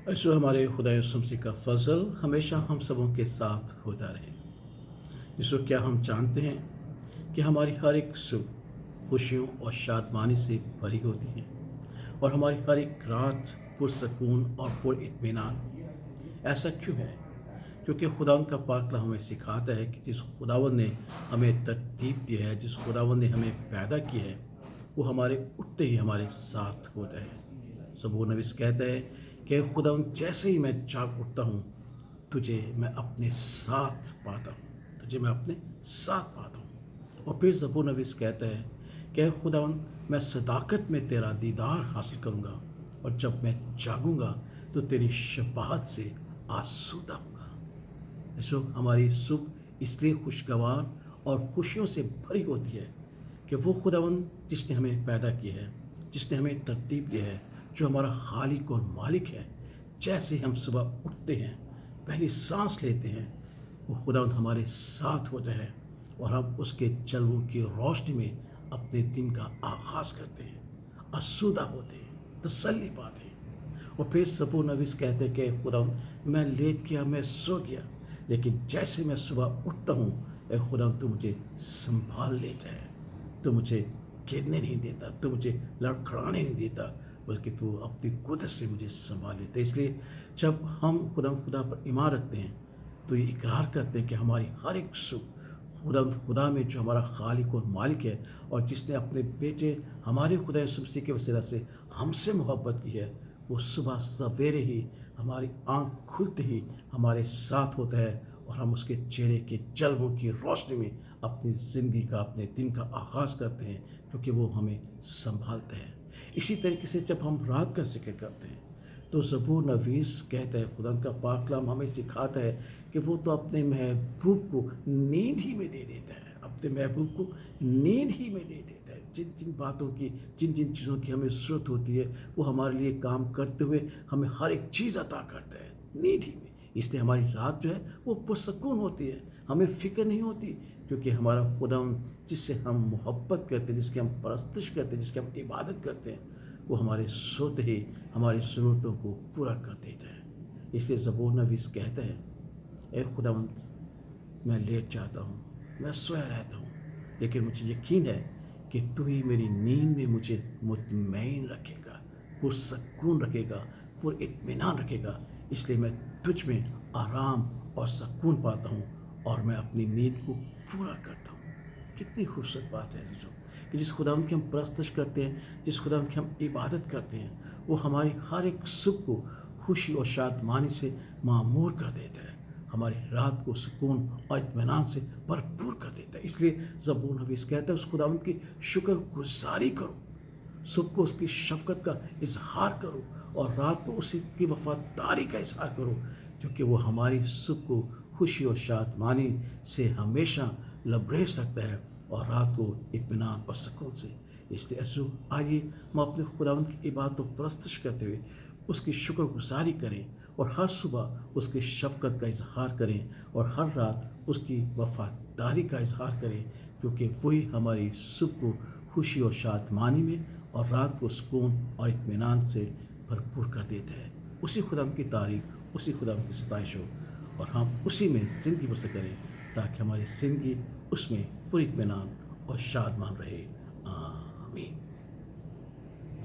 ऐसो हमारे खुदा शमसी का फजल हमेशा हम सबों के साथ होता रहे। इसको क्या हम जानते हैं कि हमारी हर एक सुबह खुशियों और शादमानी से भरी होती है और हमारी हर एक रात पुरसकून और पुरइत्मीनान। ऐसा क्यों है? क्योंकि खुदावंद का पाकला हमें सिखाता है कि जिस खुदावंद ने हमें तरतीब दी है, जिस खुदावंद ने हमें पैदा किया है, वो हमारे उठते ही हमारे साथ होता है। सबूर नबीस कहता है कि खुदावंद जैसे ही मैं जाग उठता हूँ, तुझे मैं अपने साथ पाता हूँ, तुझे मैं अपने साथ पाता हूँ। और फिर ज़बूर नवीस कहता है कि खुदावंद मैं सदाकत में तेरा दीदार हासिल करूँगा और जब मैं जागूँगा तो तेरी शफाअत से आसूदा हूँगा। ऐसो हमारी सुबह इसलिए खुशगवार और खुशियों से भरी होती है कि वो खुदावंद जिसने हमें पैदा किया है, जिसने हमें तरतीब दिया है, जो हमारा खालिक और मालिक है, जैसे हम सुबह उठते हैं, पहली सांस लेते हैं, वो खुदावंद हमारे साथ होता है और हम उसके जलवों की रोशनी में अपने दिन का आगाज़ करते हैं, आसूदा होते हैं, तसल्ली पाते हैं। और फिर सबूर नवीस कहते हैं कि खुदावंद मैं लेट गया, मैं सो गया, लेकिन जैसे मैं सुबह उठता हूँ, ए खुदावंद तू मुझे संभाल लेता है, तू मुझे गिरने नहीं देता, तू मुझे लड़खड़ाने नहीं देता, बल्कि तू अपनी कुदरत से मुझे संभाल लेता है। इसलिए जब हम खुदा पर ईमान रखते हैं तो ये इकरार करते हैं कि हमारी हर एक सुख खुदा में जो हमारा खालिक और मालिक है और जिसने अपने बेटे हमारे खुदा यीशु मसीह के वसीला से हमसे मोहब्बत की है, वो सुबह सवेरे ही हमारी आँख खुलते ही हमारे साथ होता है और हम उसके चेहरे के जलवों की रोशनी में अपनी ज़िंदगी का, अपने दिन का आगाज़ करते हैं, क्योंकि वो हमें संभालते हैं। इसी तरीके से जब हम रात का ज़िक्र करते हैं तो ज़बूर नवीस कहता है, खुदा का पाक कलाम हमें सिखाता है कि वो तो अपने महबूब को नींद ही में दे देता है, अपने महबूब को नींद ही में दे देता है। जिन जिन बातों की, जिन जिन चीज़ों की हमें ज़रूरत होती है, वो हमारे लिए काम करते हुए हमें हर एक चीज़ अता करता है नींद ही में। इसलिए हमारी रात जो है वो पुरसकून होती है, हमें फ़िक्र नहीं होती, क्योंकि हमारा खुदा जिससे हम मोहब्बत करते हैं, जिसकी हम परस्तिश करते हैं, जिसकी हम इबादत करते हैं, वो हमारे सोते ही हमारी ज़रूरतों को पूरा कर देता है। इसलिए ज़बूर नवीस कहता है, ए खुदावंद मैं लेट जाता हूँ, मैं सोया रहता हूँ, लेकिन मुझे यकीन है कि तू ही मेरी नींद में मुझे मुतमईन रखेगा, पुरसकून रखेगा, पुरइत्मीनान रखेगा। इसलिए मैं तुझ में आराम और सकून पाता हूँ और मैं अपनी नींद को पूरा करता हूँ। कितनी खूबसूरत बात है अज़ीज़ों कि जिस खुदावंद की हम परस्तिश करते हैं, जिस खुदावंद की हम इबादत करते हैं, वो हमारी हर एक सुख को खुशी और शादमानी से मामूर कर देता है, हमारी रात को सुकून और इत्मीनान से भरपूर कर देता है। इसलिए ज़बूर नवीस कहता है उस खुदावंद की शुक्रगुज़ारी करो, सुबह को उसकी शफ़क़त का इज़हार करो और रात को उसी की वफ़ादारी का इज़हार करो, क्योंकि वो हमारी सुबह को खुशी और शादमानी से हमेशा लबरेज रखता है और रात को इत्मीनान और सुकून से। इसलिए आइए हम अपने खुदावंद की इबादत और परस्तिश करते हुए उसकी शुक्रगुज़ारी करें और हर सुबह उसकी शफ़क़त का इज़हार करें और हर रात उसकी वफ़ादारी का इज़हार करें, क्योंकि वही हमारी सुबह को खुशी और शादमानी में और रात को सुकून और इत्मीनान से भरपूर कर देता है। उसी खुदावंद की तारीफ़, उसी खुदावंद की सताइश हो और हम उसी में ज़िंदगी बसर करें, ताकि हमारी ज़िंदगी उसमें पूरी इत्मीनान और शादमान रहे। आमीन।